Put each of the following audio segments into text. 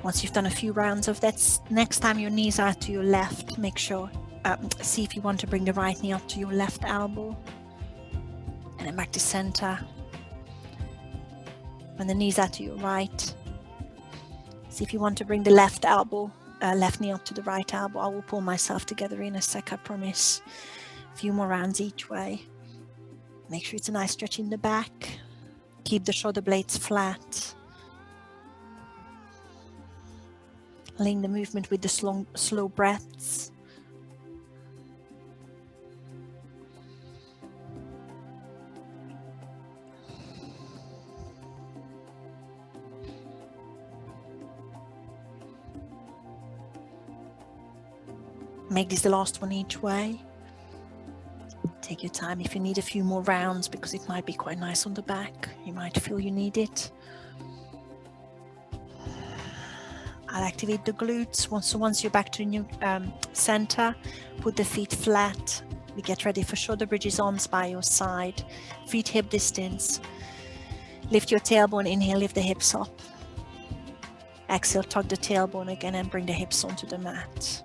Once you've done a few rounds of that, next time your knees are to your left, make sure, see if you want to bring the right knee up to your left elbow. And then back to center. When the knees are to your right, see if you want to bring the left elbow, left knee up to the right elbow. I will pull myself together in a sec, I promise. A few more rounds each way. Make sure it's a nice stretch in the back. Keep the shoulder blades flat. Link the movement with the slow breaths. Make this the last one each way. Take your time if you need a few more rounds, because it might be quite nice on the back. You might feel you need it. I'll activate the glutes. Once you're back to new center, put the feet flat. We get ready for shoulder bridges, arms by your side, feet hip distance. Lift your tailbone, inhale, lift the hips up. Exhale, tug the tailbone again and bring the hips onto the mat.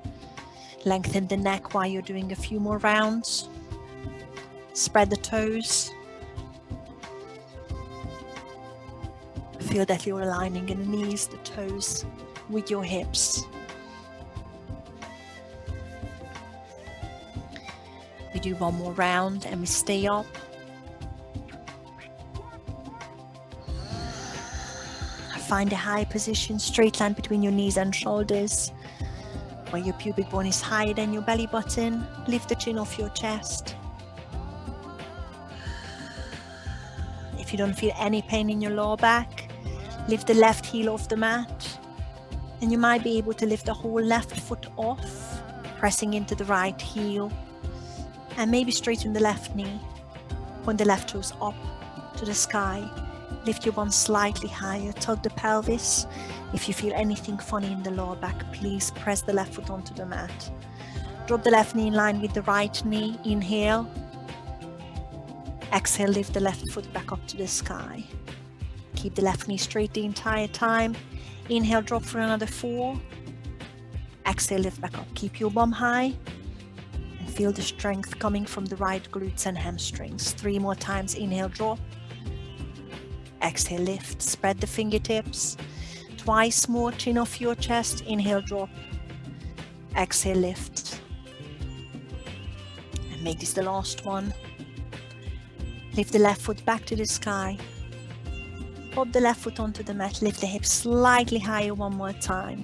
Lengthen the neck while you're doing a few more rounds. Spread the toes. Feel that you're aligning in the knees, the toes with your hips. We do one more round and we stay up. Find a high position, straight line between your knees and shoulders, where your pubic bone is higher than your belly button. Lift the chin off your chest. If you don't feel any pain in your lower back, lift the left heel off the mat. And you might be able to lift the whole left foot off, pressing into the right heel. And maybe straighten the left knee. Point the left toes up to the sky. Lift your bum slightly higher, tug the pelvis. If you feel anything funny in the lower back, please press the left foot onto the mat. Drop the left knee in line with the right knee. Inhale. Exhale, lift the left foot back up to the sky. Keep the left knee straight the entire time. Inhale, drop for another 4. Exhale, lift back up. Keep your bum high. And feel the strength coming from the right glutes and hamstrings. 3 more times. Inhale, drop. Exhale, lift. Spread the fingertips. Twice more, chin off your chest. Inhale, drop. Exhale, lift. And make this the last one. Lift the left foot back to the sky. Pop the left foot onto the mat. Lift the hips slightly higher one more time.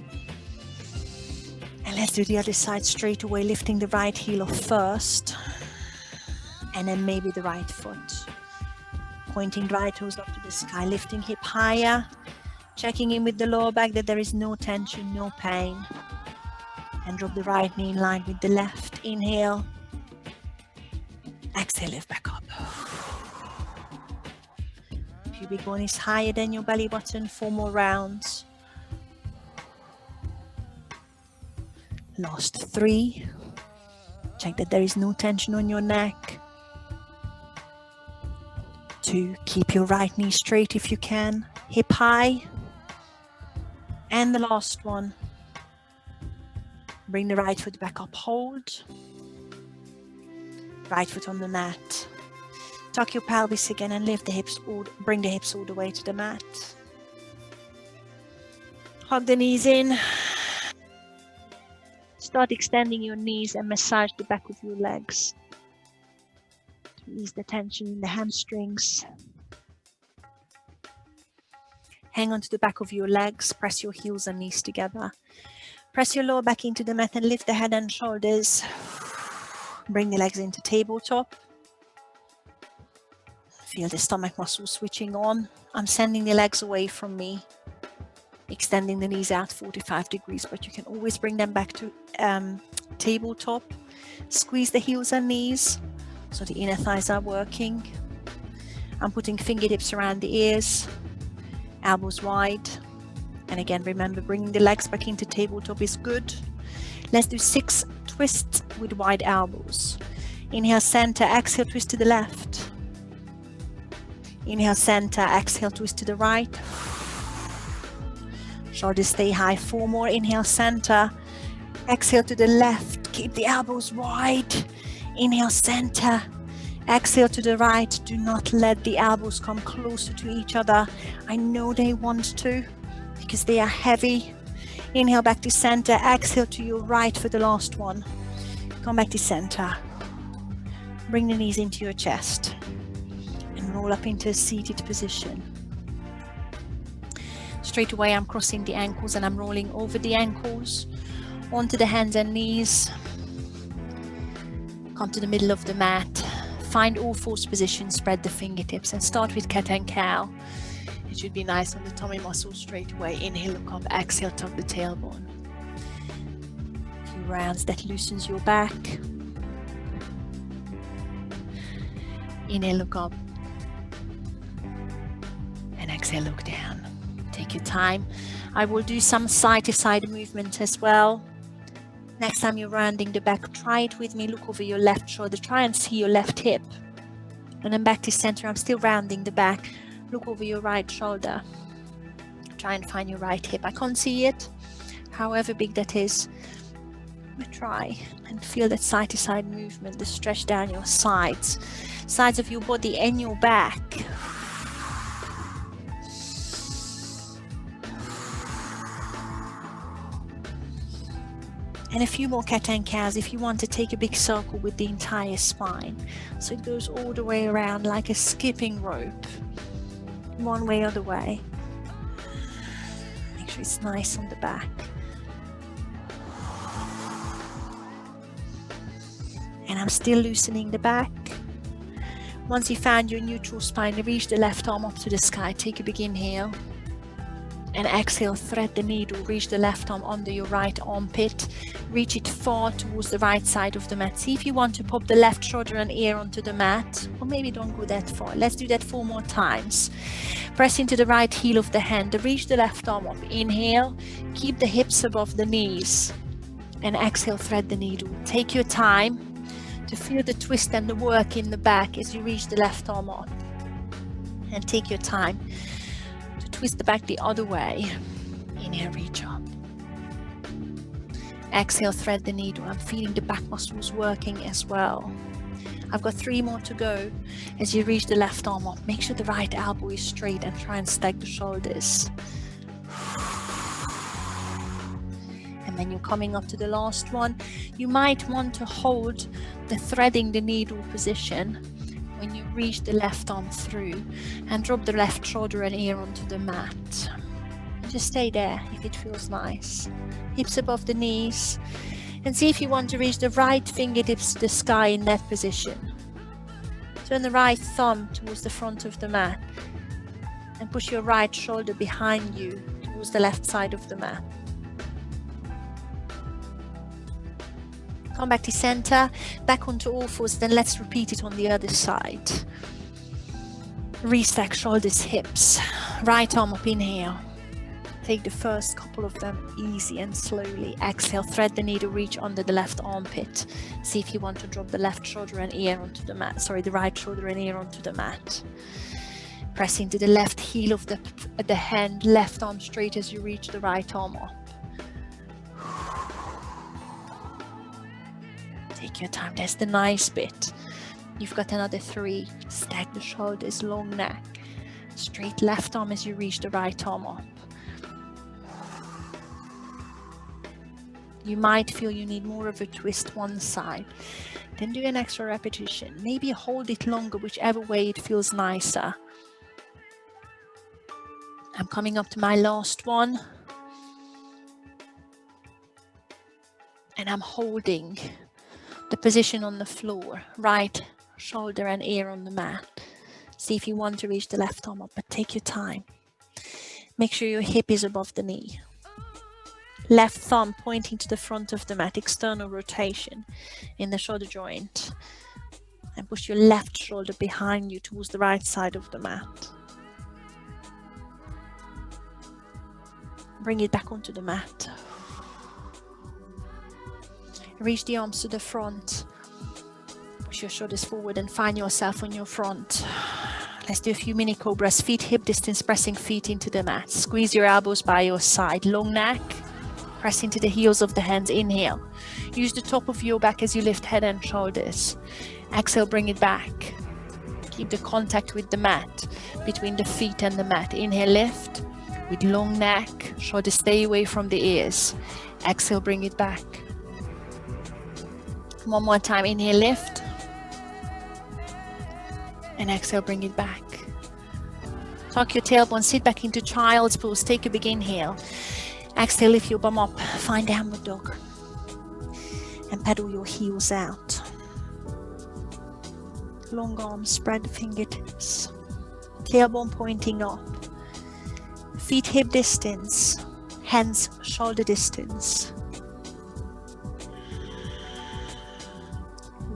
And let's do the other side straight away, lifting the right heel off first. And then maybe the right foot. Pointing the right toes up to the sky, lifting hip higher. Checking in with the lower back that there is no tension, no pain. And drop the right knee in line with the left. Inhale. Exhale, lift back up. Pubic bone is higher than your belly button. 4 more rounds. Last 3. Check that there is no tension on your neck. 2. Keep your right knee straight if you can. Hip high. And the last one. Bring the right foot back up. Hold. Right foot on the mat. Tuck your pelvis again and lift the hips, bring the hips all the way to the mat. Hug the knees in. Start extending your knees and massage the back of your legs. To ease the tension in the hamstrings. Hang on to the back of your legs. Press your heels and knees together. Press your lower back into the mat and lift the head and shoulders. Bring the legs into tabletop. Feel the stomach muscles switching on. I'm sending the legs away from me. Extending the knees out 45 degrees, but you can always bring them back to tabletop. Squeeze the heels and knees so the inner thighs are working. I'm putting fingertips around the ears, elbows wide. And again, remember, bringing the legs back into tabletop is good. Let's do 6 twists with wide elbows. Inhale, center, exhale, twist to the left. Inhale, center, exhale, twist to the right. Shoulders stay high. 4 more. Inhale, center. Exhale to the left. Keep the elbows wide. Inhale, center. Exhale to the right. Do not let the elbows come closer to each other. I know they want to because they are heavy. Inhale back to center. Exhale to your right for the last one. Come back to center. Bring the knees into your chest and roll up into a seated position. Straight away, I'm crossing the ankles and I'm rolling over the ankles onto the hands and knees. Come to the middle of the mat. Find all fours position, spread the fingertips and start with cat and cow. It should be nice on the tummy muscles straight away. Inhale, look up, exhale, tuck the tailbone. A few rounds that loosens your back. Inhale, look up. And exhale, look down. Take your time. I will do some side to side movement as well. Next time you're rounding the back, try it with me. Look over your left shoulder. Try and see your left hip. And then back to center. I'm still rounding the back. Look over your right shoulder. Try and find your right hip. I can't see it, however big that is. But try and feel that side to side movement, the stretch down your sides of your body and your back. And a few more cat and cows if you want to take a big circle with the entire spine. So it goes all the way around like a skipping rope. One way or the way. Make sure it's nice on the back. And I'm still loosening the back. Once you found your neutral spine, reach the left arm up to the sky. Take a big inhale. And exhale, thread the needle, reach the left arm under your right armpit, reach it far towards the right side of the mat. See if you want to pop the left shoulder and ear onto the mat, or maybe don't go that far. Let's do that 4 more times. Press into the right heel of the hand, reach the left arm up. Inhale, keep the hips above the knees, and exhale, thread the needle. Take your time to feel the twist and the work in the back as you reach the left arm up, and take your time. Twist the back the other way. Inhale, reach up. Exhale, thread the needle. I'm feeling the back muscles working as well. I've got 3 more to go. As you reach the left arm up, make sure the right elbow is straight and try and stack the shoulders. And then you're coming up to the last one. You might want to hold the threading the needle position when you reach the left arm through, and drop the left shoulder and ear onto the mat. Just stay there if it feels nice. Hips above the knees, and see if you want to reach the right fingertips to the sky in that position. Turn the right thumb towards the front of the mat and push your right shoulder behind you towards the left side of the mat. Come back to center, back onto all fours, then let's repeat it on the other side. Restack shoulders, hips, right arm up, inhale. Take the first couple of them easy and slowly. Exhale, thread the needle, reach under the left armpit. See if you want to drop the left shoulder and ear onto the mat. Sorry, the right shoulder and ear onto the mat. Press into the left heel of the hand, left arm straight as you reach the right arm up. Take your time, that's the nice bit. You've got another 3. Stack the shoulders, long neck. Straight left arm as you reach the right arm up. You might feel you need more of a twist one side. Then do an extra repetition. Maybe hold it longer, whichever way it feels nicer. I'm coming up to my last one. And I'm holding the position on the floor, right shoulder and ear on the mat. See if you want to reach the left arm up, but take your time. Make sure your hip is above the knee. Left thumb pointing to the front of the mat, external rotation in the shoulder joint. And push your left shoulder behind you towards the right side of the mat. Bring it back onto the mat. Reach the arms to the front. Push your shoulders forward and find yourself on your front. Let's do a few mini cobras, feet hip distance, pressing feet into the mat. Squeeze your elbows by your side, long neck, press into the heels of the hands, inhale. Use the top of your back as you lift head and shoulders. Exhale, bring it back. Keep the contact with the mat, between the feet and the mat. Inhale, lift with long neck, shoulders stay away from the ears. Exhale, bring it back. One more time, inhale, lift. And exhale, bring it back. Tuck your tailbone, sit back into child's pose. Take a big inhale. Exhale, lift your bum up, find downward dog. And pedal your heels out. Long arms, spread the fingertips. Tailbone pointing up. Feet hip distance. Hands shoulder distance.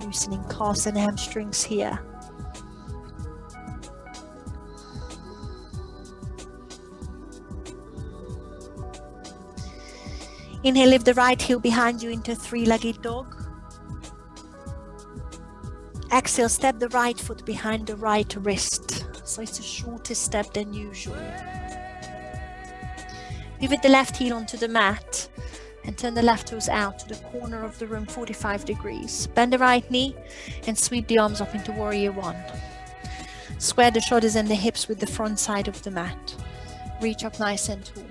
Loosening calves and hamstrings here. Inhale, lift the right heel behind you into three-legged dog. Exhale, step the right foot behind the right wrist. So it's a shorter step than usual. Pivot the left heel onto the mat and turn the left toes out to the corner of the room, 45 degrees. Bend the right knee and sweep the arms up into warrior one. Square the shoulders and the hips with the front side of the mat. Reach up nice and tall.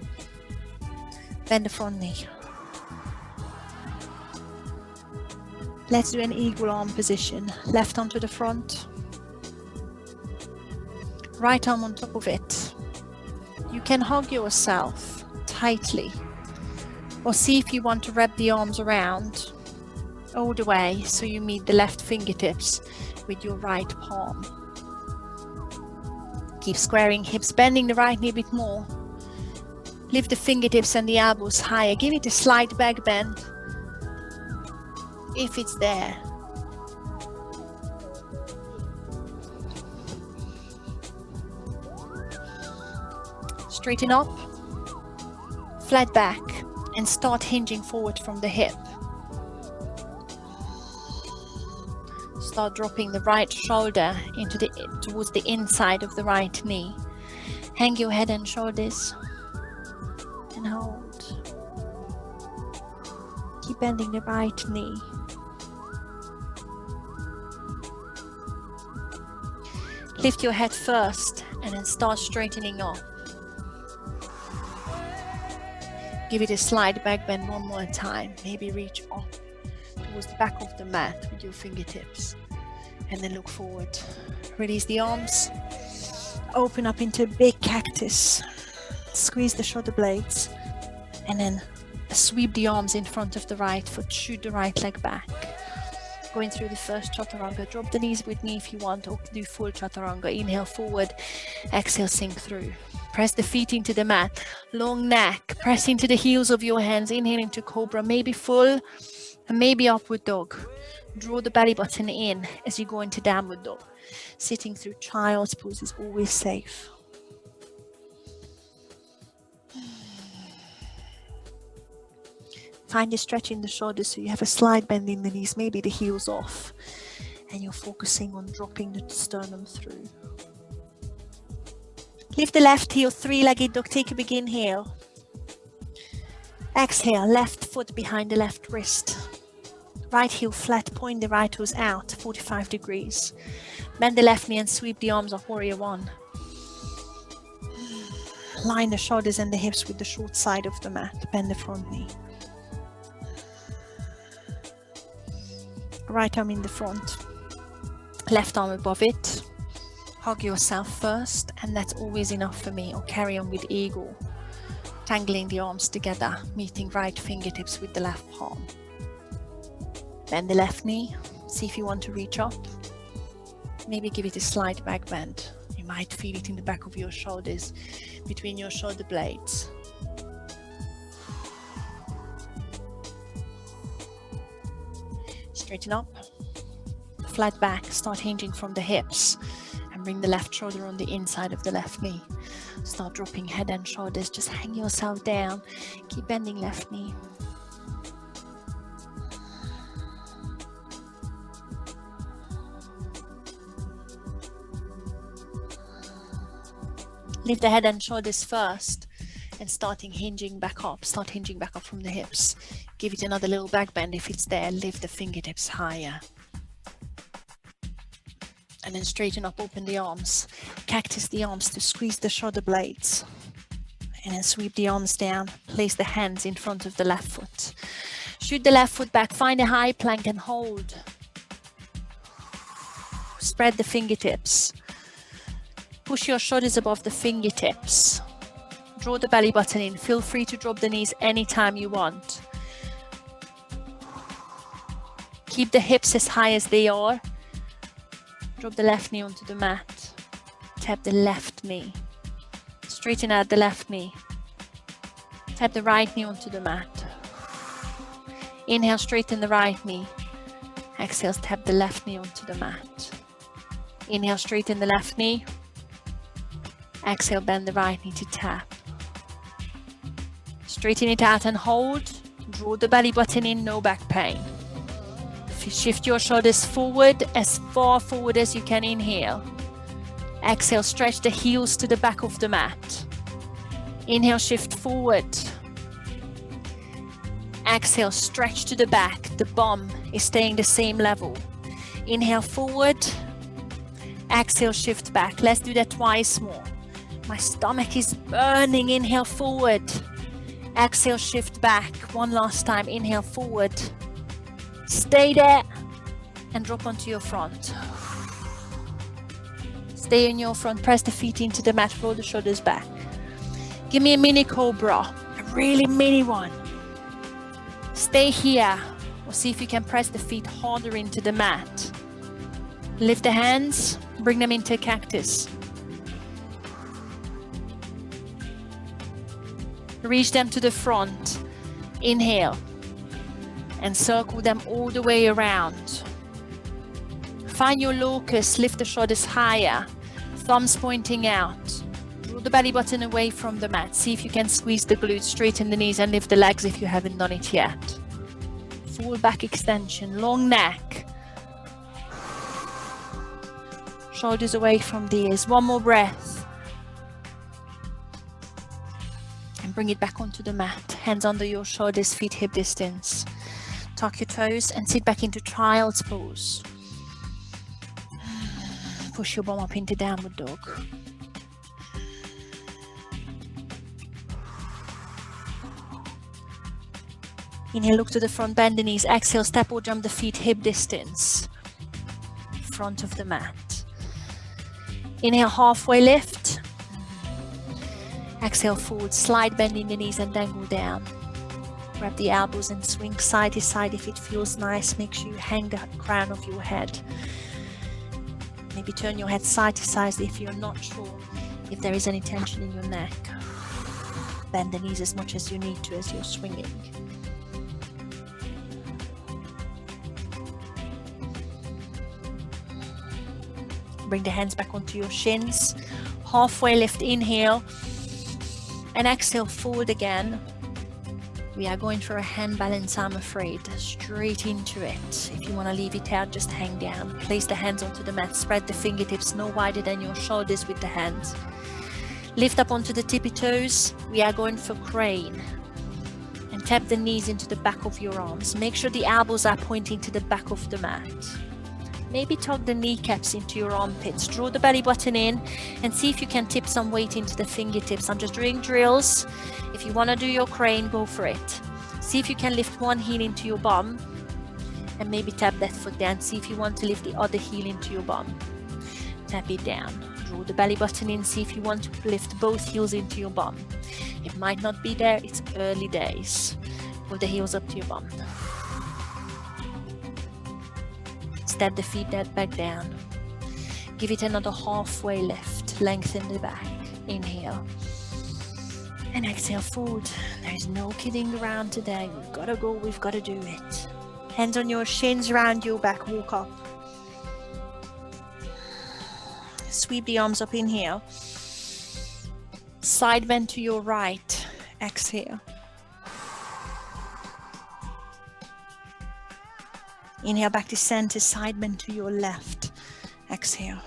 Bend the front knee. Let's do an eagle arm position. Left arm to the front. Right arm on top of it. You can hug yourself tightly. Or see if you want to wrap the arms around all the way so you meet the left fingertips with your right palm. Keep squaring hips, bending the right knee a bit more. Lift the fingertips and the elbows higher. Give it a slight back bend if it's there. Straighten up, flat back, and start hinging forward from the hip. Start dropping the right shoulder towards the inside of the right knee. Hang your head and shoulders and hold. Keep bending the right knee. Lift your head first and then start straightening up. Give it a slight back bend one more time. Maybe reach up towards the back of the mat with your fingertips. And then look forward. Release the arms. Open up into a big cactus. Squeeze the shoulder blades. And then sweep the arms in front of the right foot. Shoot the right leg back. Going through the first chaturanga. Drop the knees with me if you want, or do full chaturanga. Inhale forward. Exhale, sink through. Press the feet into the mat. Long neck. Press into the heels of your hands. Inhale into cobra. Maybe full and maybe upward dog. Draw the belly button in as you go into downward dog. Sitting through child's pose is always safe. Find a stretch in the shoulders so you have a slight bend in the knees, maybe the heels off. And you're focusing on dropping the sternum through. Lift the left heel, three-legged dog. Take a big inhale. Exhale, left foot behind the left wrist. Right heel flat, point the right toes out, 45 degrees. Bend the left knee and sweep the arms up, warrior one. Line the shoulders and the hips with the short side of the mat. Bend the front knee. Right arm in the front. Left arm above it. Hug yourself first, and that's always enough for me. Or carry on with eagle. Tangling the arms together, meeting right fingertips with the left palm. Bend the left knee. See if you want to reach up. Maybe give it a slight back bend. You might feel it in the back of your shoulders, between your shoulder blades. Straighten up. Flat back. Start hinging from the hips. And bring the left shoulder on the inside of the left knee. Start dropping head and shoulders. Just hang yourself down. Keep bending left knee. Lift the head and shoulders first and start hinging back up from the hips. Give it another little back bend if it's there. Lift the fingertips higher. And then straighten up, open the arms. Cactus the arms to squeeze the shoulder blades. And then sweep the arms down. Place the hands in front of the left foot. Shoot the left foot back. Find a high plank and hold. Spread the fingertips. Push your shoulders above the fingertips. Draw the belly button in. Feel free to drop the knees anytime you want. Keep the hips as high as they are. Drop the left knee onto the mat. Tap the left knee. Straighten out the left knee. Tap the right knee onto the mat. Inhale, straighten the right knee. Exhale, tap the left knee onto the mat. Inhale, straighten the left knee. Exhale, bend the right knee to tap. Straighten it out and hold. Draw the belly button in, no back pain. Shift your shoulders forward, as far forward as you can. Inhale. Exhale, stretch the heels to the back of the mat. Inhale, shift forward. Exhale, stretch to the back. The bum is staying the same level. Inhale, forward. Exhale, shift back. Let's do that twice more. My stomach is burning. Inhale, forward. Exhale, shift back. One last time. Inhale, forward. Stay there and drop onto your front. Stay in your front. Press the feet into the mat. Roll the shoulders back. Give me a mini cobra, a really mini one. Stay here or see if you can press the feet harder into the mat. Lift the hands, bring them into cactus. Reach them to the front. Inhale. And circle them all the way around. Find your locus, lift the shoulders higher, thumbs pointing out. Draw the belly button away from the mat. See if you can squeeze the glutes, straighten the knees and lift the legs if you haven't done it yet. Full back extension, long neck. Shoulders away from the ears. One more breath. And bring it back onto the mat. Hands under your shoulders, feet hip distance. Tuck your toes and sit back into child's pose. Push your bum up into downward dog. Inhale, look to the front, bend the knees. Exhale, step or jump the feet hip distance. Front of the mat. Inhale, halfway lift. Exhale, forward, slide, bending the knees and dangle down. Grab the elbows and swing side to side if it feels nice. Make sure you hang the crown of your head. Maybe turn your head side to side if you're not sure if there is any tension in your neck. Bend the knees as much as you need to as you're swinging. Bring the hands back onto your shins. Halfway lift, inhale. And exhale, forward again. We are going for a hand balance, I'm afraid. Straight into it. If you want to leave it out, just hang down. Place the hands onto the mat. Spread the fingertips no wider than your shoulders with the hands. Lift up onto the tippy toes. We are going for crane. And tap the knees into the back of your arms. Make sure the elbows are pointing to the back of the mat. Maybe tuck the kneecaps into your armpits. Draw the belly button in and see if you can tip some weight into the fingertips. I'm just doing drills. If you want to do your crane, go for it. See if you can lift one heel into your bum and maybe tap that foot down. See if you want to lift the other heel into your bum. Tap it down. Draw the belly button in. See if you want to lift both heels into your bum. It might not be there. It's early days. Pull the heels up to your bum. Step the feet back down. Give it another halfway lift. Lengthen the back. Inhale. And exhale, forward. There's no kidding around today. We've got to go. We've got to do it. Hands on your shins, round your back. Walk up. Sweep the arms up. Inhale. Side bend to your right. Exhale. Inhale back to center, side bend to your left. Exhale.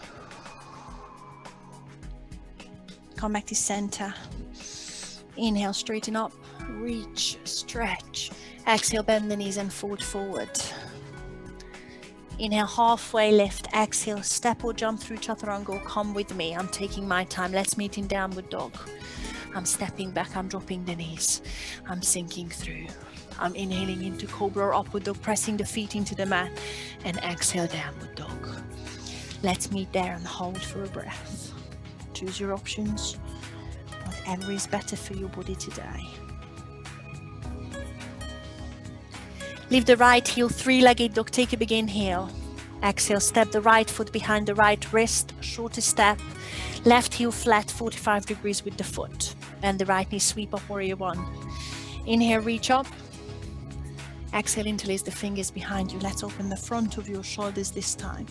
Come back to center. Inhale, straighten up, reach, stretch. Exhale, bend the knees and fold forward. Inhale, halfway lift. Exhale, step or jump through chaturanga. Come with me. I'm taking my time. Let's meet in downward dog. I'm stepping back. I'm dropping the knees. I'm sinking through. I'm inhaling into cobra or upward dog, pressing the feet into the mat, and exhale, downward dog. Let's meet there and hold for a breath. Choose your options. Whatever is better for your body today. Lift the right heel, three-legged dog. Take a big inhale. Exhale, step the right foot behind the right wrist, shorter step. Left heel flat, 45 degrees with the foot. Bend the right knee, sweep up, warrior one. Inhale, reach up. Exhale, interlace the fingers behind you. Let's open the front of your shoulders this time.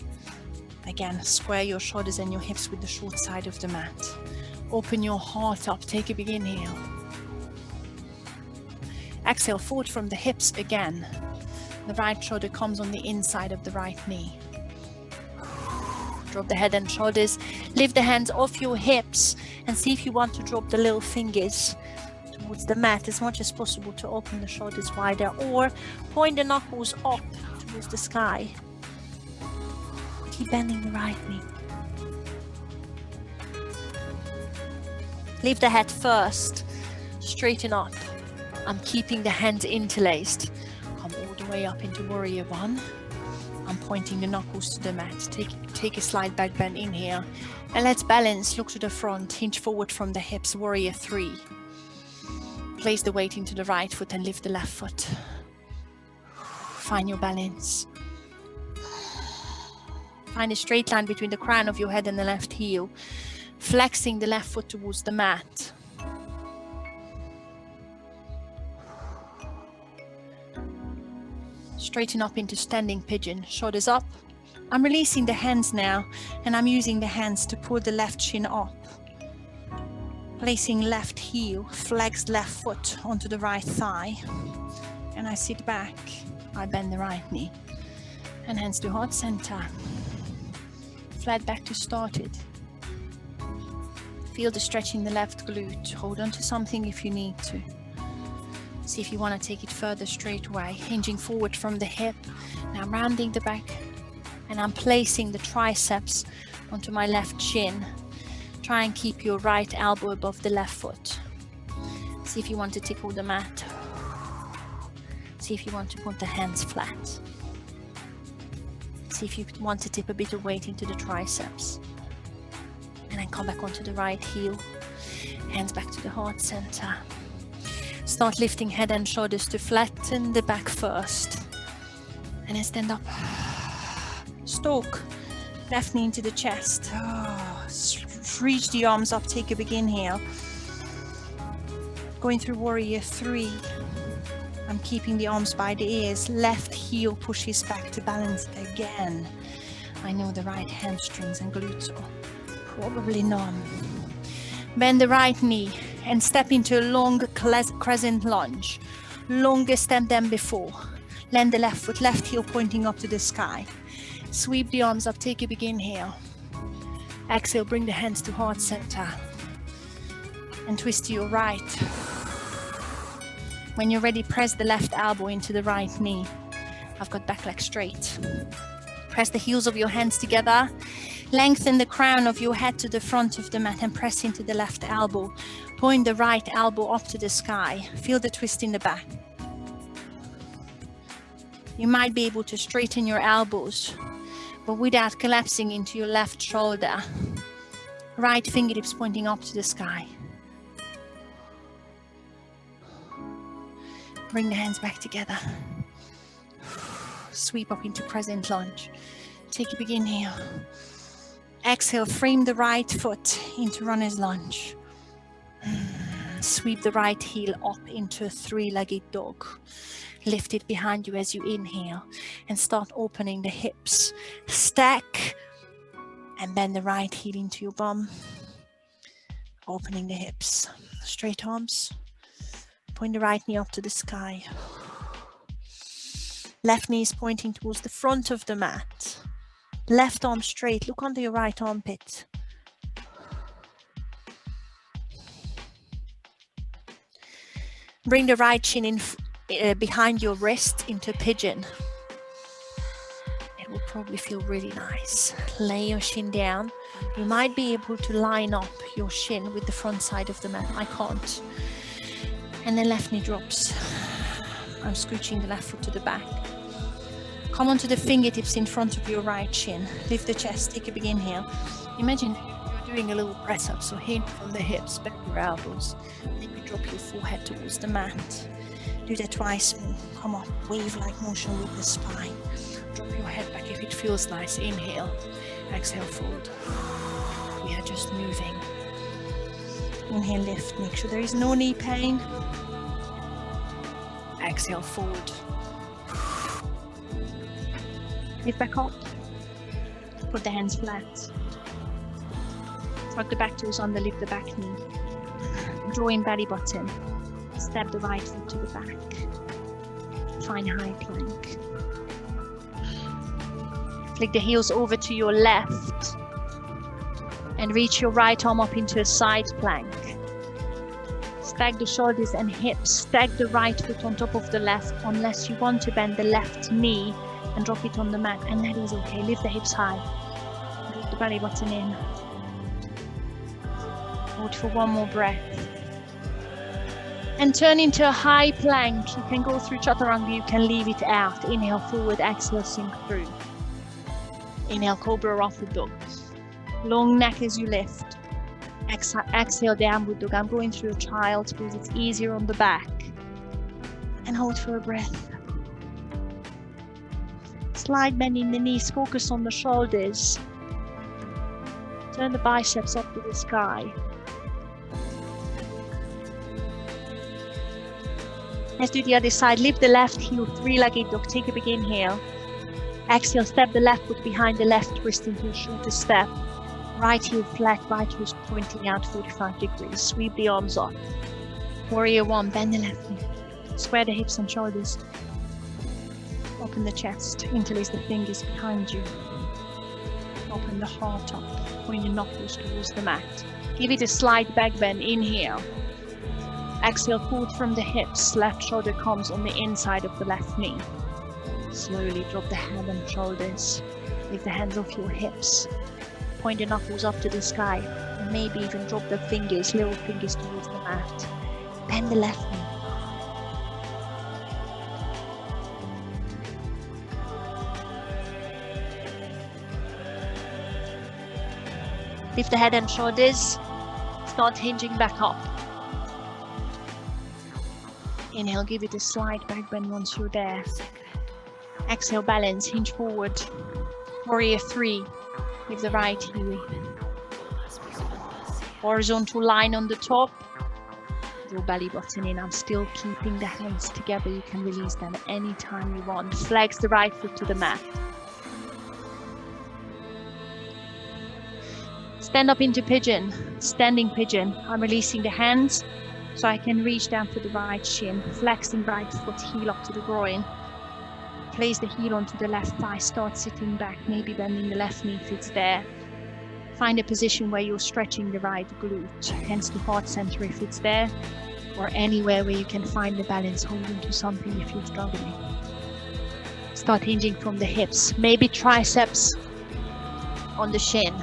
Again, square your shoulders and your hips with the short side of the mat. Open your heart up, take a big inhale. Exhale, forward from the hips again. The right shoulder comes on the inside of the right knee. Drop the head and shoulders. Lift the hands off your hips and see if you want to drop the little fingers towards the mat as much as possible to open the shoulders wider, or point the knuckles up towards the sky. Keep bending the right knee. Leave the head first. Straighten up. I'm keeping the hands interlaced. Come all the way up into warrior one. I'm pointing the knuckles to the mat. Take a slight back bend in here. And let's balance. Look to the front. Hinge forward from the hips. Warrior three. Place the weight into the right foot and lift the left foot. Find your balance. Find a straight line between the crown of your head and the left heel. Flexing the left foot towards the mat. Straighten up into standing pigeon, shoulders up. I'm releasing the hands now, and I'm using the hands to pull the left shin up. Placing left heel, flex left foot onto the right thigh. And I sit back. I bend the right knee. And hands to heart center. Flat back to started. Feel the stretch in the left glute. Hold on to something if you need to. See if you want to take it further straight away. Hinging forward from the hip. Now I'm rounding the back. And I'm placing the triceps onto my left shin. Try and keep your right elbow above the left foot. See if you want to tickle the mat. See if you want to put the hands flat. See if you want to tip a bit of weight into the triceps. And then come back onto the right heel. Hands back to the heart center. Start lifting head and shoulders to flatten the back first. And then stand up. Stalk. Left knee into the chest. Reach the arms up. Take a big inhale. Going through warrior three. I'm keeping the arms by the ears. Left heel pushes back to balance again. I know the right hamstrings and glutes are probably numb. Bend the right knee and step into a long crescent lunge. Longer step than before. Land the left foot, left heel pointing up to the sky. Sweep the arms up, take a big inhale. Exhale, bring the hands to heart center. And twist to your right. When you're ready, press the left elbow into the right knee. I've got back leg straight. Press the heels of your hands together. Lengthen the crown of your head to the front of the mat and press into the left elbow. Point the right elbow up to the sky. Feel the twist in the back. You might be able to straighten your elbows, but without collapsing into your left shoulder. Right fingertips pointing up to the sky. Bring the hands back together. Sweep up into crescent lunge. Take a big inhale. Exhale, frame the right foot into runner's lunge. Sweep the right heel up into a three-legged dog. Lift it behind you as you inhale and start opening the hips. Stack and bend the right heel into your bum. Opening the hips. Straight arms. Point the right knee up to the sky. Left knee is pointing towards the front of the mat. Left arm straight. Look under your right armpit. Bring the right shin in behind your wrist into pigeon. It will probably feel really nice. Lay your shin down. You might be able to line up your shin with the front side of the mat. I can't. And then left knee drops. I'm scooching the left foot to the back. Come onto the fingertips in front of your right shin. Lift the chest, take a big inhale. Imagine you're doing a little press up, so hinge from the hips, bend your elbows. Maybe drop your forehead towards the mat. Do that twice more. Come on, wave-like motion with the spine. Drop your head back if it feels nice. Inhale, exhale, fold. We are just moving. Inhale, lift. Make sure there is no knee pain. Exhale, fold. Lift back up. Put the hands flat. Tuck the back toes under, lift the back knee. Draw in belly button. Step the right foot to the back. Find high plank. Flick the heels over to your left. And reach your right arm up into a side plank. Stack the shoulders and hips. Stack the right foot on top of the left unless you want to bend the left knee and drop it on the mat, and that is okay. Lift the hips high. Drop the belly button in. Hold for one more breath. And turn into a high plank. You can go through chaturanga, you can leave it out. Inhale forward, exhale, sink through. Inhale, cobra rapid dog. Long neck as you lift. Exhale, downward dog. I'm going through a child's pose. It's easier on the back. And hold for a breath. Slide bending the knees, focus on the shoulders. Turn the biceps up to the sky. Let's do the other side. Lift the left heel, three-legged dog. Take a big inhale. Exhale, step the left foot behind the left wrist into a shorter step. Right heel flat, right wrist pointing out 45 degrees. Sweep the arms up. Warrior one, bend the left knee. Square the hips and shoulders. Open the chest, interlace the fingers behind you. Open the heart up, point your knuckles towards the mat. Give it a slight back bend, inhale. Exhale, forward from the hips, left shoulder comes on the inside of the left knee. Slowly drop the head and shoulders. Lift the hands off your hips. Point the knuckles up to the sky. And maybe even drop the fingers, little fingers towards the mat. Bend the left knee. Lift the head and shoulders. Start hinging back up. Inhale, give it a slight back bend once you're there. Exhale, balance, hinge forward. Warrior three. With the right heel. Horizontal line on the top. Draw belly button in. I'm still keeping the hands together. You can release them anytime you want. Flex the right foot to the mat. Stand up into pigeon, standing pigeon. I'm releasing the hands so I can reach down for the right shin, flexing right foot, heel up to the groin. Place the heel onto the left thigh, start sitting back, maybe bending the left knee if it's there. Find a position where you're stretching the right glute, hence the heart center if it's there, or anywhere where you can find the balance, holding to something if you're struggling. Start hinging from the hips, maybe triceps on the shin.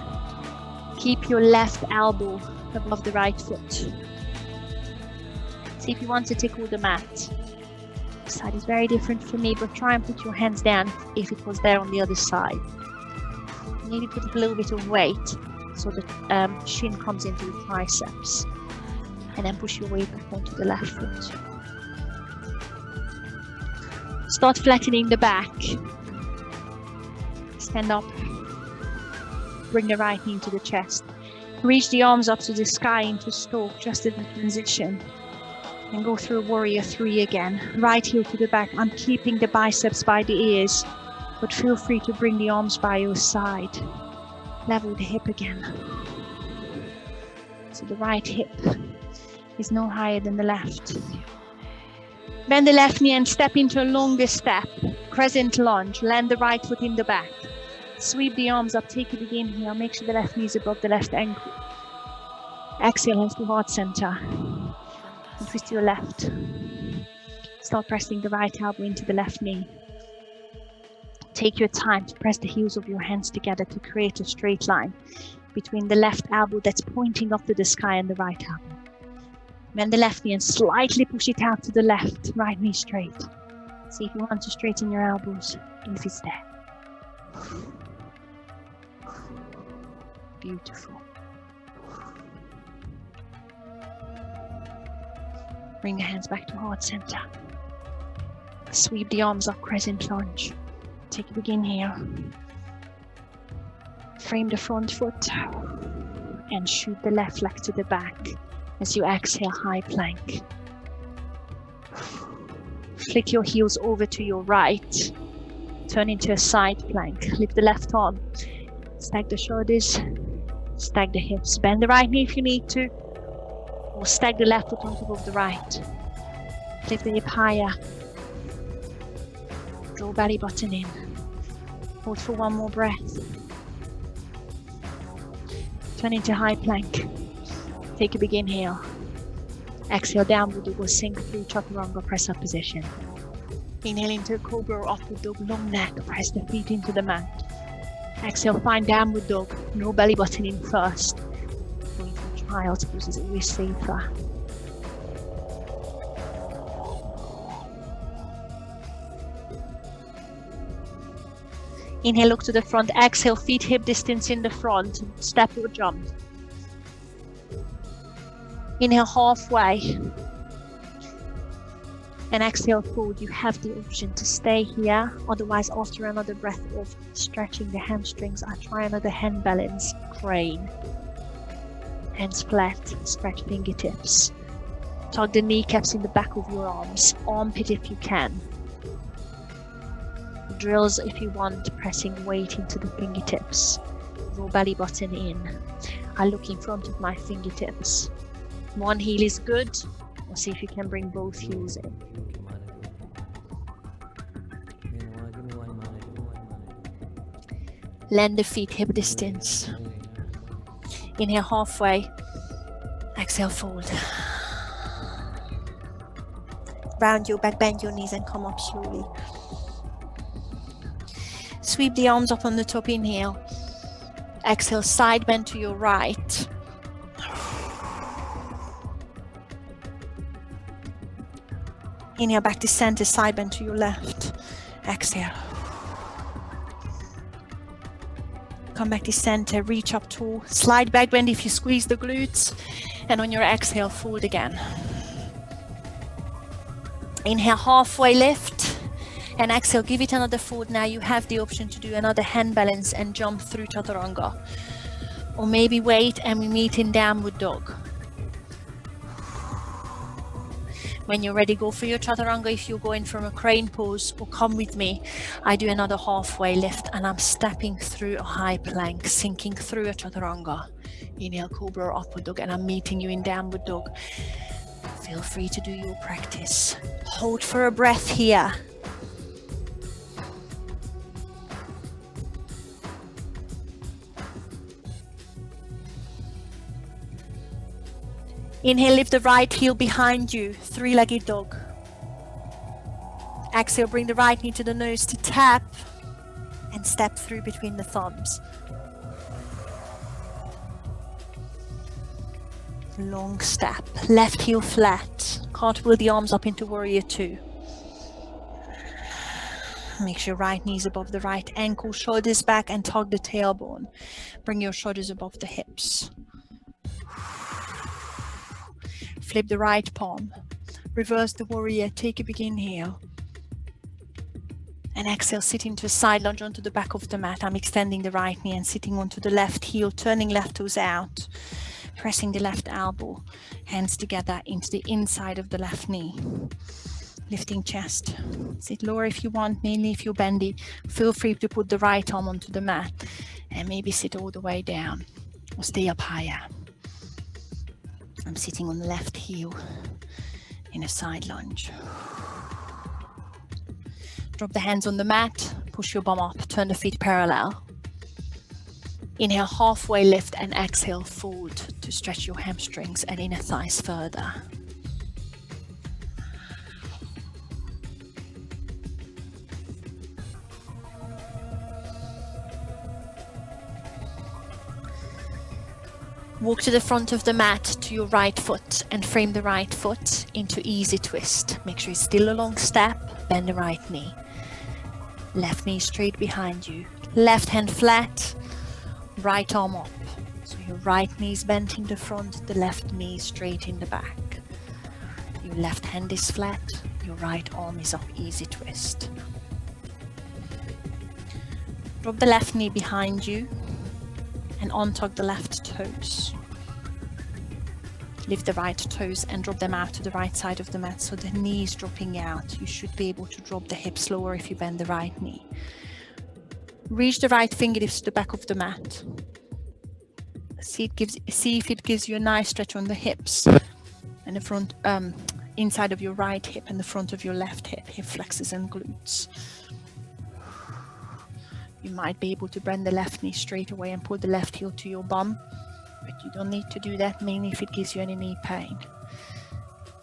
Keep your left elbow above the right foot. See if you want to tickle the mat. This side is very different for me, but try and put your hands down if it was there on the other side. Maybe put a little bit of weight so the shin comes into the triceps. And then push your weight back onto the left foot. Start flattening the back. Stand up. Bring the right knee to the chest. Reach the arms up to the sky into stalk, just in the transition. And go through warrior three again. Right heel to the back. I'm keeping the biceps by the ears, but feel free to bring the arms by your side. Level the hip again. So the right hip is no higher than the left. Bend the left knee and step into a longer step. Crescent lunge. Land the right foot in the back. Sweep the arms up, take a big inhale, make sure the left knee is above the left ankle. Exhale, hands to heart center. And twist to your left. Start pressing the right elbow into the left knee. Take your time to press the heels of your hands together to create a straight line between the left elbow that's pointing up to the sky and the right elbow. Bend the left knee and slightly push it out to the left, right knee straight. See if you want to straighten your elbows, if it's there. Beautiful. Bring the hands back to heart center. Sweep the arms up, crescent lunge. Take a big inhale. Frame the front foot and shoot the left leg to the back as you exhale, high plank. Flick your heels over to your right. Turn into a side plank. Lift the left arm. Stack the shoulders. Stack the hips. Bend the right knee if you need to. Or stack the left foot on top of the right. Lift the hip higher. Draw belly button in. Hold for one more breath. Turn into high plank. Take a big inhale. Exhale, downward dog or sink through chaturanga press up position. Inhale into cobra or upward dog, long neck, press the feet into the mat. Exhale, find downward dog, no belly button in first. Going for child's pose is always safer. Inhale, look to the front. Exhale, feet hip distance in the front. Step or jump. Inhale, halfway. And exhale, fold. You have the option to stay here. Otherwise, after another breath of stretching the hamstrings, I try another hand balance. Crane. Hands flat. Stretch fingertips. Tug the kneecaps in the back of your arms. Armpit if you can. Drills if you want, pressing weight into the fingertips. Draw belly button in. I look in front of my fingertips. One heel is good. Or see if you can bring both heels in. Lend the feet hip distance. Inhale halfway. Exhale, fold. Round your back, bend your knees and come up slowly. Sweep the arms up on the top, inhale. Exhale, side bend to your right. Inhale, back to center, side bend to your left. Exhale. Come back to center, reach up tall. Slide back bend if you squeeze the glutes. And on your exhale, fold again. Inhale, halfway lift. And exhale, give it another fold. Now you have the option to do another hand balance and jump through chaturanga. Or maybe wait and we meet in downward dog. When you're ready, go for your chaturanga. If you're going from a crane pose, or come with me, I do another halfway lift and I'm stepping through a high plank, sinking through a chaturanga. Inhale, cobra or upward dog, and I'm meeting you in downward dog. Feel free to do your practice. Hold for a breath here. Inhale, lift the right heel behind you, three-legged dog. Exhale, bring the right knee to the nose to tap and step through between the thumbs. Long step, left heel flat. Cartwheel the arms up into warrior two. Make sure right knees above the right ankle, shoulders back and tug the tailbone. Bring your shoulders above the hips. Flip the right palm, reverse the warrior, take a big inhale. And exhale, sit into a side lunge onto the back of the mat. I'm extending the right knee and sitting onto the left heel, turning left toes out, pressing the left elbow, hands together into the inside of the left knee. Lifting chest. Sit lower if you want, mainly if you're bendy. Feel free to put the right arm onto the mat and maybe sit all the way down or stay up higher. I'm sitting on the left heel in a side lunge. Drop the hands on the mat, push your bum up, turn the feet parallel. Inhale, halfway lift and exhale, fold to stretch your hamstrings and inner thighs further. Walk to the front of the mat to your right foot and frame the right foot into easy twist. Make sure it's still a long step. Bend the right knee. Left knee straight behind you. Left hand flat. Right arm up. So your right knee is bent in the front, the left knee straight in the back. Your left hand is flat. Your right arm is up, easy twist. Drop the left knee behind you and untug the left toes. Lift the right toes and drop them out to the right side of the mat so the knee is dropping out. You should be able to drop the hips lower if you bend the right knee. Reach the right fingertips to the back of the mat. See if it gives you a nice stretch on the hips and the front, inside of your right hip and the front of your left hip flexors and glutes. You might be able to bend the left knee straight away and pull the left heel to your bum, but you don't need to do that mainly if it gives you any knee pain.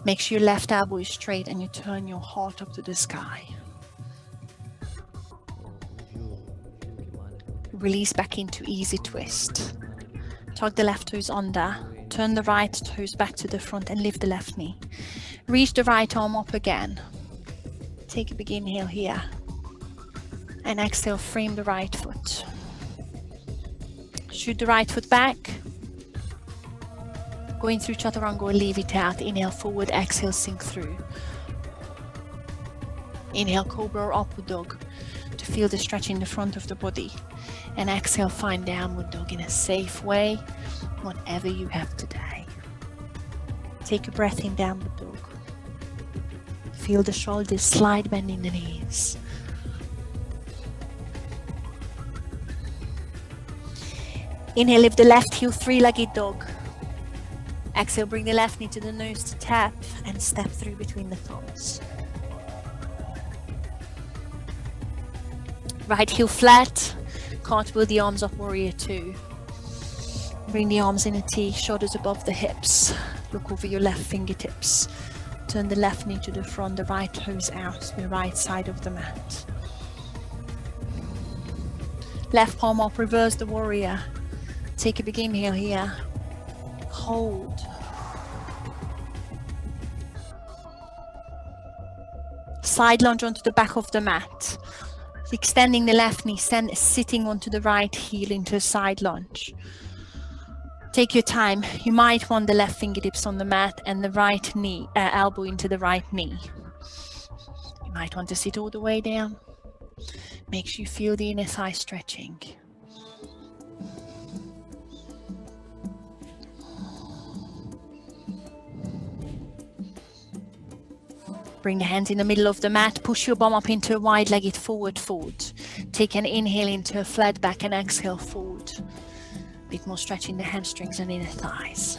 Make sure your left elbow is straight and you turn your heart up to the sky. Release back into easy twist. Tug the left toes under, turn the right toes back to the front and lift the left knee. Reach the right arm up again. Take a big inhale here. And exhale, frame the right foot. Shoot the right foot back. Going through chaturanga or leave it out. Inhale forward, exhale, sink through. Inhale, cobra or upward dog to feel the stretch in the front of the body. And exhale, find downward dog in a safe way, whatever you have today. Take a breath in, downward dog. Feel the shoulders slide, bending the knees. Inhale, lift the left heel, three-legged dog. Exhale, bring the left knee to the nose to tap and step through between the thumbs. Right heel flat. Cartwheel the arms up, warrior two. Bring the arms in a T, shoulders above the hips. Look over your left fingertips. Turn the left knee to the front, the right toes out to the right side of the mat. Left palm up, reverse the warrior. Take a big inhale here. Hold. Side lunge onto the back of the mat. Extending the left knee, sitting onto the right heel into a side lunge. Take your time. You might want the left fingertips on the mat and the right knee, elbow into the right knee. You might want to sit all the way down. Make sure you feel the inner thigh stretching. Bring the hands in the middle of the mat. Push your bum up into a wide-legged forward fold. Take an inhale into a flat back and exhale forward. A bit more stretch in the hamstrings and inner thighs.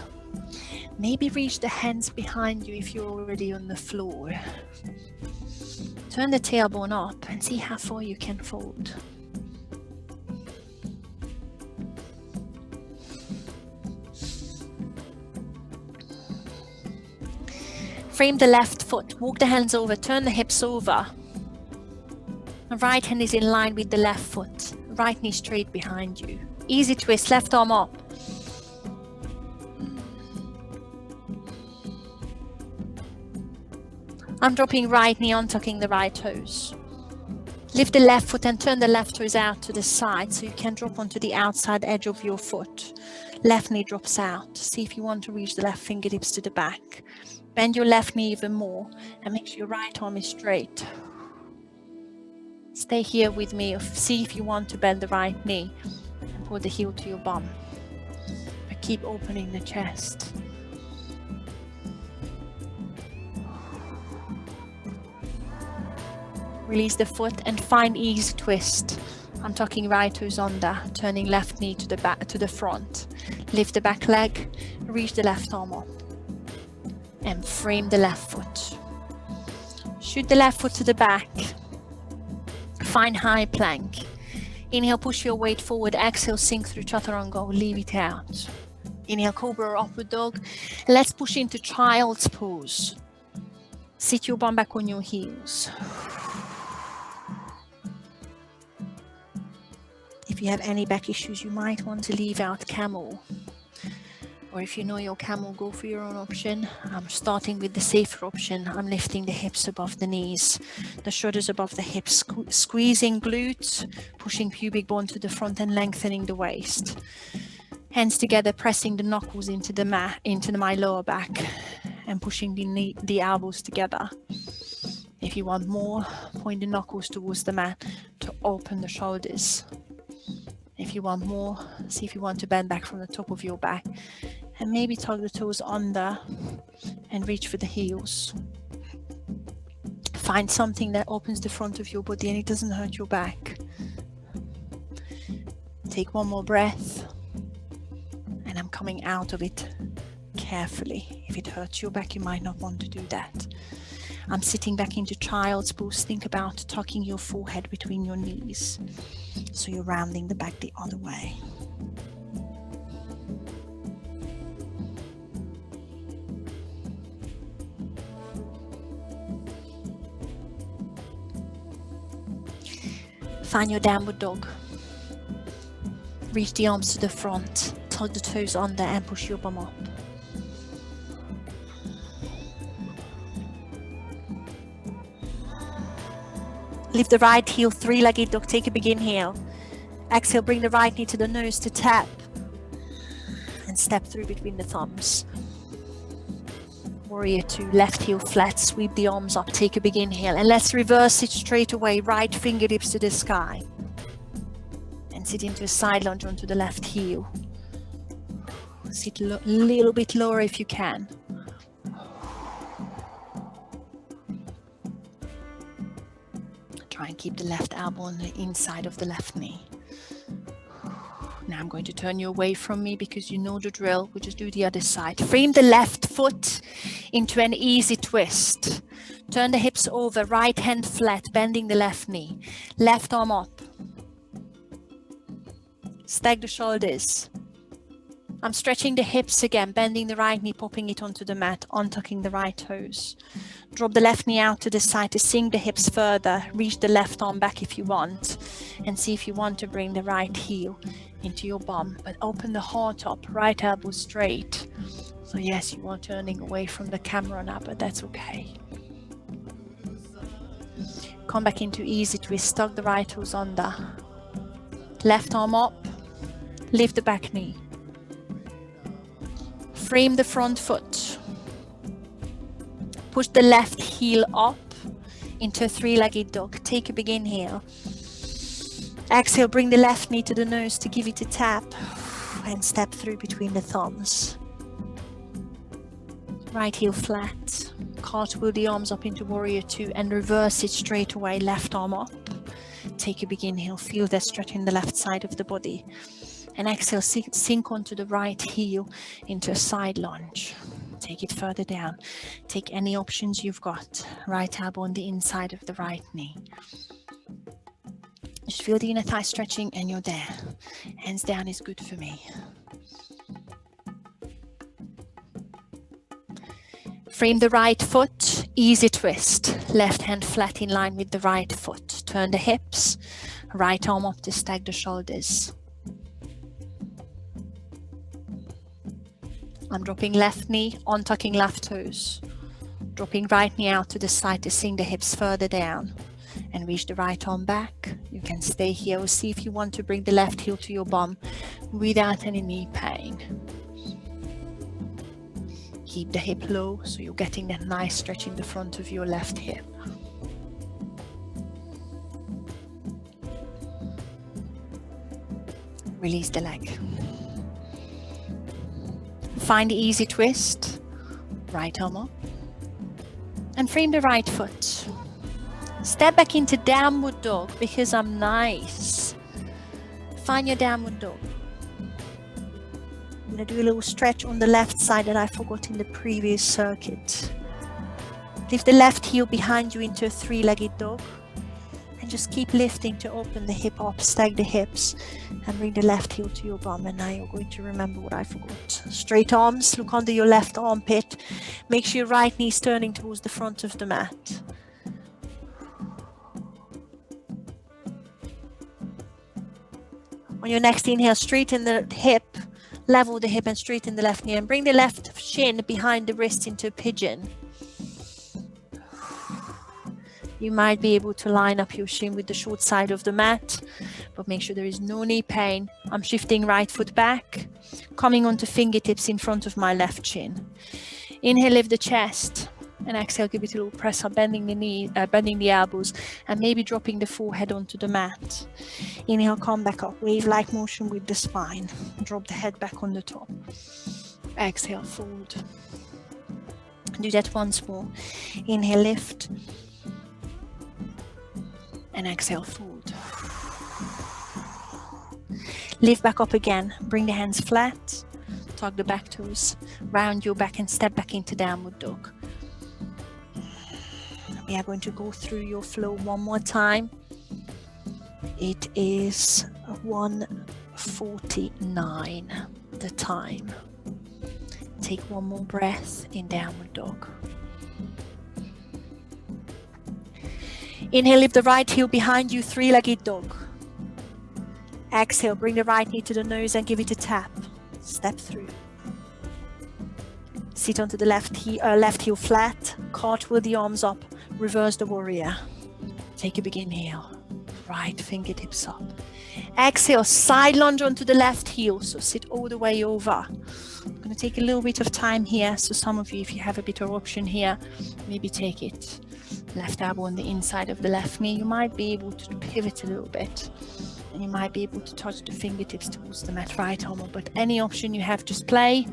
Maybe reach the hands behind you if you're already on the floor. Turn the tailbone up and see how far you can fold. Frame the left foot, walk the hands over, turn the hips over. The right hand is in line with the left foot, right knee straight behind you. Easy twist, left arm up. I'm dropping right knee, untucking the right toes. Lift the left foot and turn the left toes out to the side so you can drop onto the outside edge of your foot. Left knee drops out. See if you want to reach the left fingertips to the back. Bend your left knee even more and make sure your right arm is straight. Stay here with me. See if you want to bend the right knee and pull the heel to your bum. But keep opening the chest. Release the foot and find easy twist. I'm tucking right toes under, turning left knee to the back, to the front. Lift the back leg, reach the left arm up. And frame the left foot. Shoot the left foot to the back. Find high plank. Inhale, push your weight forward. Exhale, sink through chaturanga. Leave it out. Inhale, cobra or upward dog. Let's push into child's pose. Sit your bum back on your heels. If you have any back issues, you might want to leave out camel. Or if you know your camel, go for your own option. I'm starting with the safer option. I'm lifting the hips above the knees, the shoulders above the hips, squeezing glutes, pushing pubic bone to the front and lengthening the waist. Hands together, pressing the knuckles into the mat, into my lower back, and pushing the elbows together. If you want more, point the knuckles towards the mat to open the shoulders. If you want more, see if you want to bend back from the top of your back. And maybe tug the toes under and reach for the heels. Find something that opens the front of your body and it doesn't hurt your back. Take one more breath. And I'm coming out of it carefully. If it hurts your back, you might not want to do that. I'm sitting back into child's pose. Think about tucking your forehead between your knees. So you're rounding the back the other way. Find your downward dog. Reach the arms to the front, tug the toes under and push your bum up. Lift the right heel, three-legged dog, take a big inhale. Exhale, bring the right knee to the nose to tap. And step through between the thumbs. Warrior two, left heel flat, sweep the arms up, take a big inhale. And let's reverse it straight away, right fingertips to the sky. And sit into a side lunge onto the left heel. Sit a little bit lower if you can. Try and keep the left elbow on the inside of the left knee. Now I'm going to turn you away from me because you know the drill. We'll just do the other side. Frame the left foot into an easy twist. Turn the hips over, right hand flat, bending the left knee. Left arm up. Stack the shoulders. I'm stretching the hips again, bending the right knee, popping it onto the mat, untucking the right toes. Drop the left knee out to the side to sink the hips further. Reach the left arm back if you want. And see if you want to bring the right heel into your bum. But open the heart up, right elbow straight. So yes, you are turning away from the camera now, but that's okay. Come back into easy twist, tuck the right toes under. Left arm up, lift the back knee. Frame the front foot. Push the left heel up into a three-legged dog. Take a big inhale. Exhale, bring the left knee to the nose to give it a tap and step through between the thumbs. Right heel flat. Cartwheel the arms up into warrior two and reverse it straight away. Left arm up. Take a big inhale. Feel that stretch in the left side of the body. And exhale, sink onto the right heel into a side lunge. Take it further down. Take any options you've got. Right elbow on the inside of the right knee. Just feel the inner thigh stretching and you're there. Hands down is good for me. Frame the right foot, easy twist. Left hand flat in line with the right foot. Turn the hips, right arm up to stack the shoulders. I'm dropping left knee, untucking left toes. Dropping right knee out to the side to sink the hips further down. And reach the right arm back. You can stay here or see if you want to bring the left heel to your bum without any knee pain. Keep the hip low so you're getting that nice stretch in the front of your left hip. Release the leg. Find the easy twist. Right arm up. And frame the right foot. Step back into downward dog because I'm nice. Find your downward dog. I'm going to do a little stretch on the left side that I forgot in the previous circuit. Lift the left heel behind you into a three-legged dog. And just keep lifting to open the hip up, stack the hips, and bring the left heel to your bum. And now you're going to remember what I forgot. Straight arms, look under your left armpit. Make sure your right knee is turning towards the front of the mat. On your next inhale, straighten the hip, Level the hip and straighten the left knee and bring the left shin behind the wrist into a pigeon. You might be able to line up your shin with the short side of the mat, but make sure there is no knee pain. I'm shifting right foot back, coming onto fingertips in front of my left shin. Inhale, lift the chest, and exhale, give it a little press up, bending the knee, bending the elbows, and maybe dropping the forehead onto the mat. Inhale, come back up, wave-like motion with the spine. Drop the head back on the top. Exhale, fold. Do that once more. Inhale, lift. And exhale, fold. Lift back up again. Bring the hands flat. Tug the back toes. Round your back and step back into downward dog. We are going to go through your flow one more time. It is 1:49 the time. Take one more breath in downward dog. Inhale, lift the right heel behind you, three-legged dog. Exhale, bring the right knee to the nose and give it a tap. Step through. Sit onto the left heel flat, cartwheel the arms up, reverse the warrior. Take a big inhale, right fingertips up. Exhale, side lunge onto the left heel, so sit all the way over. I'm going to take a little bit of time here, so some of you, if you have a bit of option here, maybe take it. Left elbow on the inside of the left knee. You might be able to pivot a little bit, and you might be able to touch the fingertips towards the mat, right arm up, but any option you have, just play.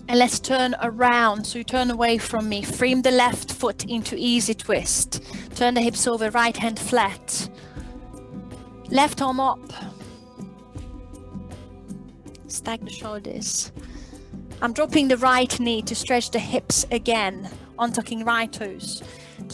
And let's turn around. So you turn away from me. Frame the left foot into easy twist. Turn the hips over, right hand flat. Left arm up. Stack the shoulders. I'm dropping the right knee to stretch the hips again. Untucking right toes.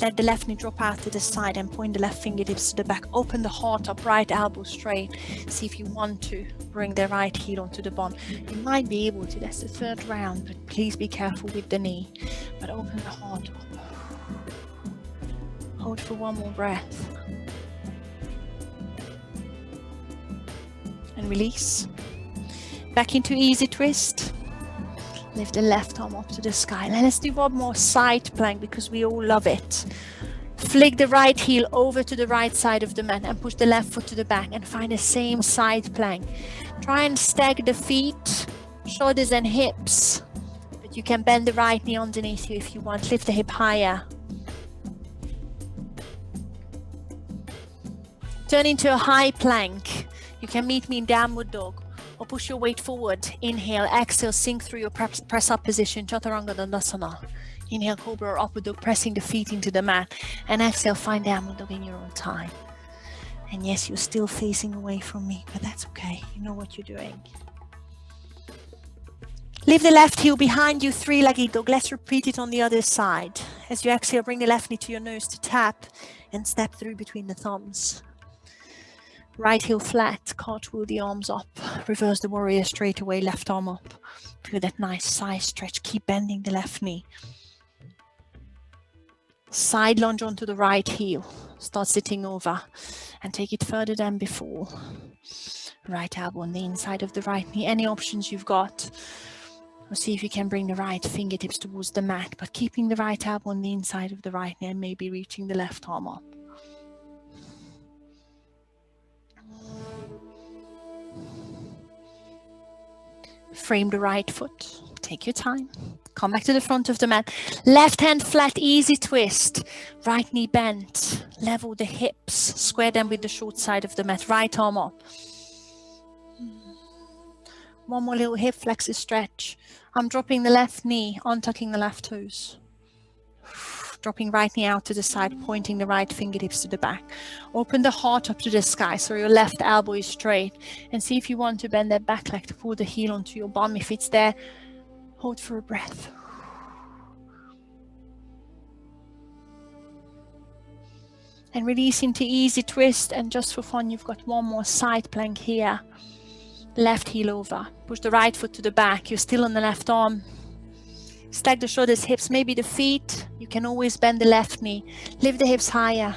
Let the left knee drop out to the side and point the left fingertips to the back. Open the heart up, right elbow straight. See if you want to bring the right heel onto the bum. You might be able to, that's the third round, but please be careful with the knee. But open the heart up. Hold for one more breath. And release. Back into easy twist. Lift the left arm up to the sky. Now let's do one more side plank because we all love it. Flick the right heel over to the right side of the mat and push the left foot to the back and find the same side plank. Try and stack the feet, shoulders and hips, but you can bend the right knee underneath you if you want. Lift the hip higher. Turn into a high plank. You can meet me in downward dog. Or push your weight forward. Inhale, exhale, sink through your press up position, Chaturanga Dandasana. Inhale, Cobra or Upward Dog, pressing the feet into the mat. And exhale, find Downward Dog in your own time. And yes, you're still facing away from me, but that's okay. You know what you're doing. Leave the left heel behind you, three-legged dog. Let's repeat it on the other side. As you exhale, bring the left knee to your nose to tap and step through between the thumbs. Right heel flat, cartwheel the arms up, reverse the warrior straight away, left arm up. Feel that nice side stretch, keep bending the left knee. Side lunge onto the right heel, start sitting over and take it further than before. Right elbow on the inside of the right knee, any options you've got. Or see if you can bring the right fingertips towards the mat, but keeping the right elbow on the inside of the right knee and maybe reaching the left arm up. Frame the right foot, take your time, come back to the front of the mat, left hand flat, easy twist, right knee bent, level the hips, square them with the short side of the mat, right arm up. One more little hip flexor stretch. I'm dropping the left knee, untucking the left toes. Dropping right knee out to the side, pointing the right fingertips to the back. Open the heart up to the sky so your left elbow is straight. And see if you want to bend that back leg to pull the heel onto your bum. If it's there, hold for a breath. And release into easy twist. And just for fun, you've got one more side plank here. Left heel over. Push the right foot to the back. You're still on the left arm. Stack the shoulders, hips, maybe the feet. You can always bend the left knee. Lift the hips higher.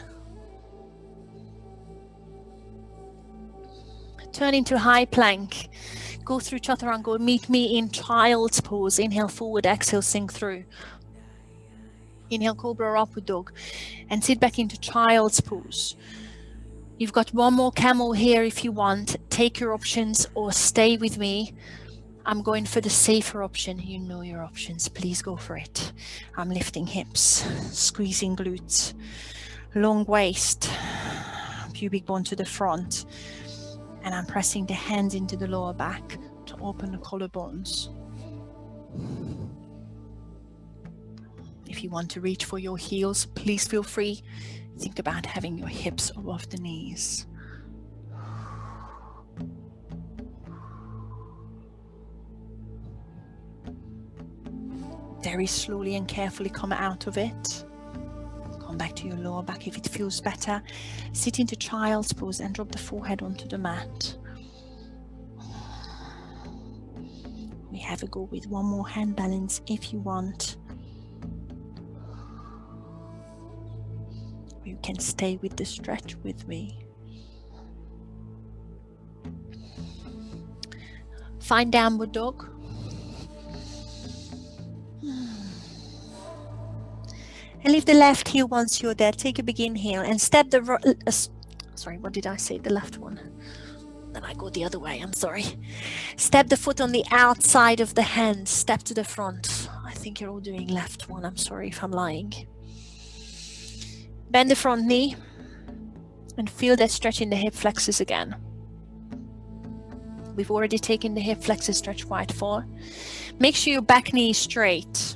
Turn into high plank. Go through chaturanga. Meet me in child's pose. Inhale forward, exhale, sink through. Inhale, cobra or upward dog. And sit back into child's pose. You've got one more camel here if you want. Take your options or stay with me. I'm going for the safer option. You know your options. Please go for it. I'm lifting hips, squeezing glutes, long waist, pubic bone to the front. And I'm pressing the hands into the lower back to open the collarbones. If you want to reach for your heels, please feel free. Think about having your hips above the knees. Very slowly and carefully come out of it. Come back to your lower back if it feels better. Sit into child's pose and drop the forehead onto the mat. We have a go with one more hand balance if you want. You can stay with the stretch with me. Find downward dog. And leave the left heel once you're there. Take a big inhale and step the sorry, what did I say? The left one. Then I go the other way, I'm sorry. Step the foot on the outside of the hand. Step to the front. I think you're all doing left one. I'm sorry if I'm lying. Bend the front knee and feel that stretch in the hip flexors again. We've already taken the hip flexor stretch quite far. Make sure your back knee is straight.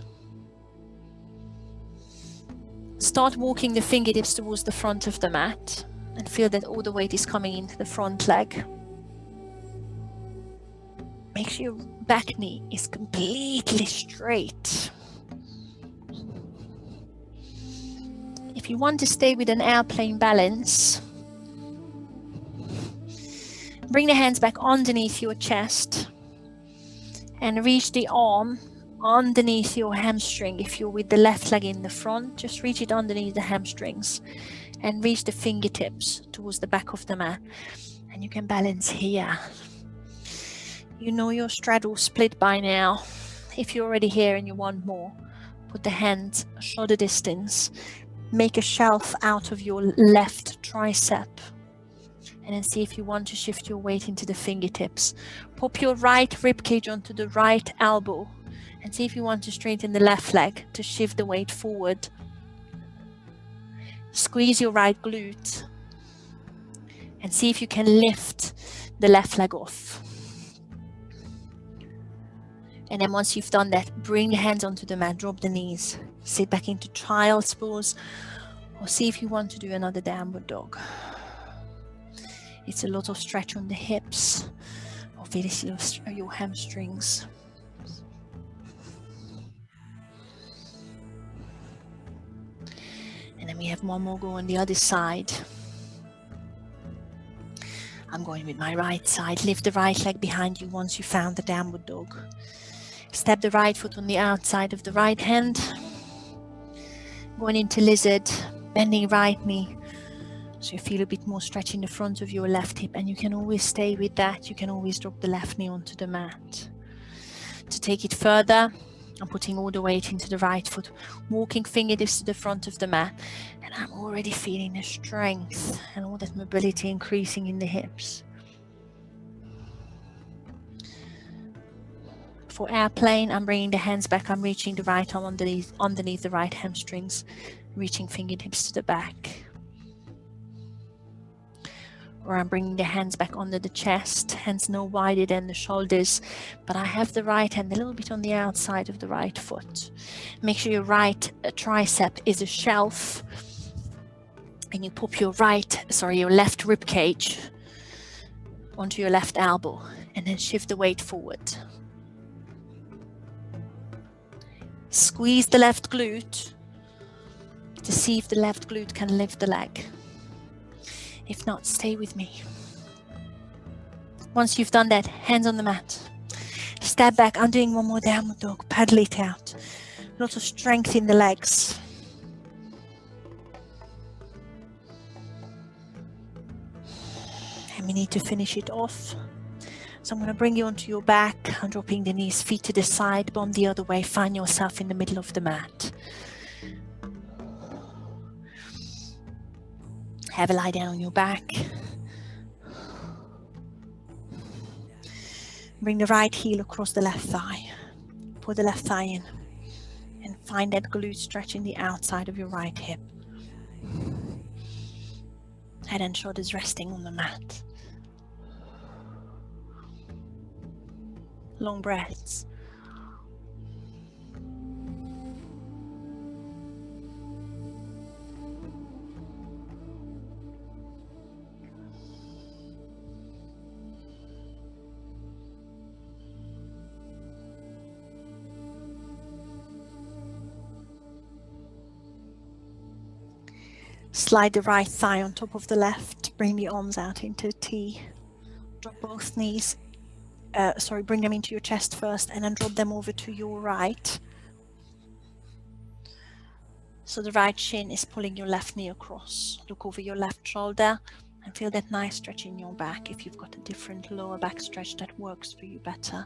Start walking the fingertips towards the front of the mat and feel that all the weight is coming into the front leg. Make sure your back knee is completely straight. If you want to stay with an airplane balance, bring the hands back underneath your chest and reach the arm underneath your hamstring. If you're with the left leg in the front, just reach it underneath the hamstrings and reach the fingertips towards the back of the mat. And you can balance here. You know your straddle split by now. If you're already here and you want more, put the hands shoulder distance. Make a shelf out of your left tricep. And then see if you want to shift your weight into the fingertips. Pop your right ribcage onto the right elbow. And see if you want to straighten the left leg to shift the weight forward. Squeeze your right glute. And see if you can lift the left leg off. And then once you've done that, bring the hands onto the mat, drop the knees. Sit back into child's pose. Or see if you want to do another downward dog. It's a lot of stretch on the hips. Obviously your hamstrings. And then we have one more go on the other side. I'm going with my right side. Lift the right leg behind you once you found the downward dog. Step the right foot on the outside of the right hand. Going into lizard, bending right knee. So you feel a bit more stretch in the front of your left hip, and you can always stay with that. You can always drop the left knee onto the mat. To take it further, I'm putting all the weight into the right foot, walking fingertips to the front of the mat, and I'm already feeling the strength and all that mobility increasing in the hips. For airplane, I'm bringing the hands back. I'm reaching the right arm underneath the right hamstrings, reaching fingertips to the back. Or I'm bringing the hands back under the chest, hands no wider than the shoulders, but I have the right hand a little bit on the outside of the right foot. Make sure your right tricep is a shelf, and you pop your left rib cage onto your left elbow, and then shift the weight forward. Squeeze the left glute to see if the left glute can lift the leg. If not, stay with me. Once you've done that, hands on the mat. Step back. I'm doing one more downward dog. Paddle it out. Lots of strength in the legs. And we need to finish it off. So I'm going to bring you onto your back, and dropping the knees, feet to the side, bum the other way, find yourself in the middle of the mat. Have a lie down on your back. Bring the right heel across the left thigh. Pull the left thigh in and find that glute stretching the outside of your right hip. Head and shoulders resting on the mat. Long breaths. Slide the right thigh on top of the left. Bring the arms out into a T. Drop both knees. Bring them into your chest first and then drop them over to your right. So the right shin is pulling your left knee across. Look over your left shoulder and feel that nice stretch in your back. If you've got a different lower back stretch that works for you better,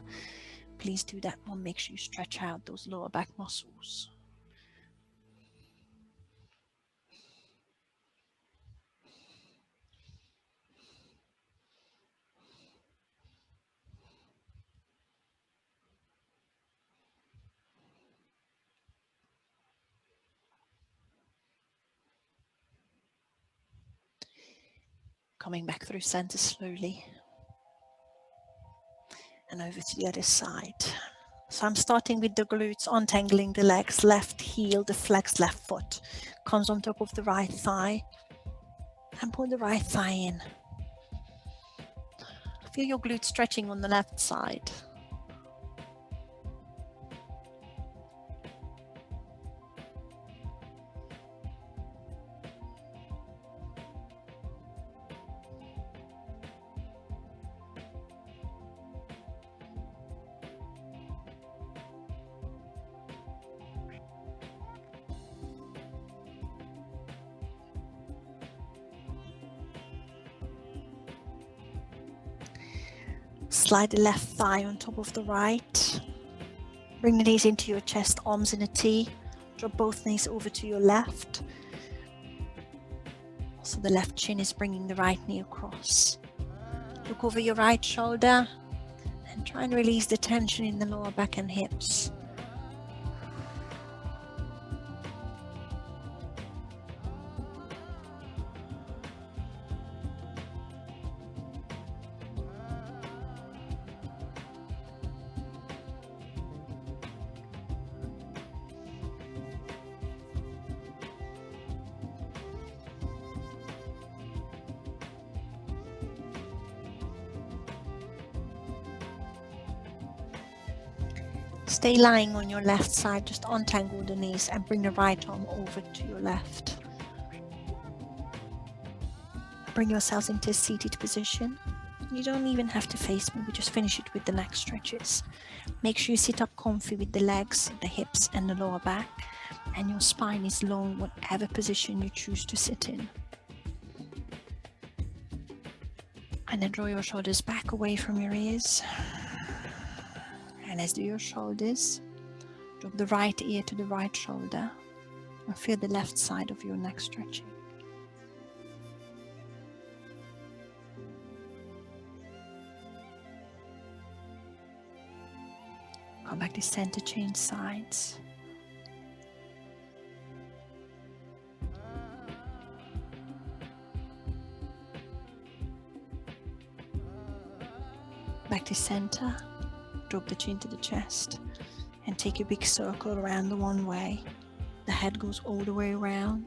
please do that one. Make sure you stretch out those lower back muscles. Coming back through center slowly and over to the other side. So I'm starting with the glutes, untangling the legs, left heel, the flexed left foot comes on top of the right thigh, and pull the right thigh in. Feel your glutes stretching on the left side. Slide the left thigh on top of the right. Bring the knees into your chest, arms in a T. Drop both knees over to your left. So the left shin is bringing the right knee across. Look over your right shoulder and try and release the tension in the lower back and hips. Stay lying on your left side, just untangle the knees and bring the right arm over to your left. Bring yourselves into a seated position. You don't even have to face me, we just finish it with the neck stretches. Make sure you sit up comfy with the legs, the hips and the lower back, and your spine is long, whatever position you choose to sit in. And then draw your shoulders back away from your ears. And as do your shoulders, drop the right ear to the right shoulder and feel the left side of your neck stretching. Come back to center, change sides. Back to center. Drop the chin to the chest and take a big circle around the one way. The head goes all the way around,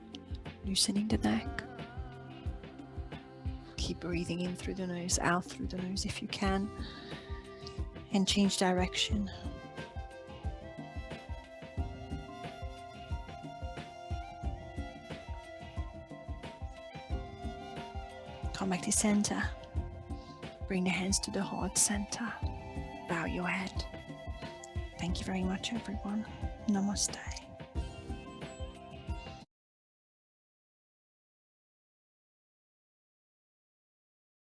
loosening the neck. Keep breathing in through the nose, out through the nose if you can, and change direction. Come back to center. Bring the hands to the heart center. Bow your head. Thank you very much, everyone. Namaste.